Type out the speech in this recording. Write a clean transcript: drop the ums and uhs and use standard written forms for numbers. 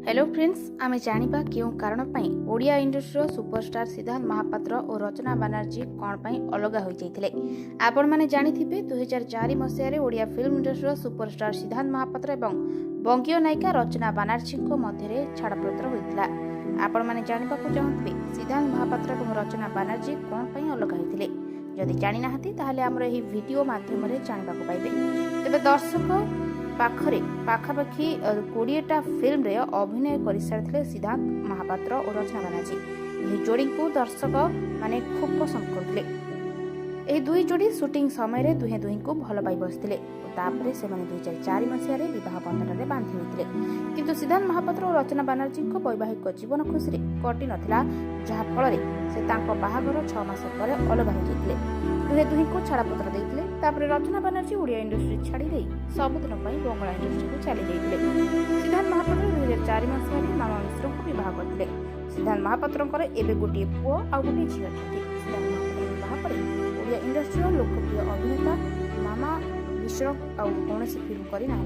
Hello friends, आम जाना क्यों कारण ओडिया इंडस्ट्री सुपरस्टार सिद्धार्थ महापात्र और रचना बानर्जी कौन अलग हो जाते आपण मैंने जानी 2004 मसीह Odia film industry superstar Siddharth Mahapatra और बंगीय नायिका रचना बानर्जी मध्य छाड़पत्र होता। आपण मैंने जानवा चाहते सिद्धार्थ महापात्र और रचना बानर्जी कौन अलग होते। जदि जानी ना ताहले आमर यही वीडियो माध्यम जानवा पाइबे। तेबे दर्शक पाखरे पाखापाखि 20टा फिल्म रे अभिनय कर सारी सिद्धार्थ महापात्र और रचना बानर्जी। यह जोड़ी को दर्शक माने खूब पसंद करते। यह दुई जोड़ी शूटिंग समय दुहे दुही को भल पाई बसते। तापरे से 2004 मसीह विवाह बंधन में बांधि होते। किंतु सिद्धार्थ महापात्र और रचना बानर्जी वैवाहिक जीवन खुशी कटि नथिला, जहाँफल से बाहागर 6 मास पर अलग हो जाते। दुहे दुही को छाड़पत्र देते। तापरे रचना बानर्जी ओडिया इंडस्ट्री छाड़ी सबुदिन बंगला इंडस्ट्री को चली जाते। सिद्धार्थ महापात्र 2004 मसीह मामा मिश्र को विवाह करते। सिद्धार्थ महापात्र एवं गोटे पुओ आ गोटे झील अच्छी। सिद्धार्थ महापात्र विवाह पर ओडिया इंडस्ट्री लोकप्रिय अभिनेता मामा मिश्र कौन फिल्म करना।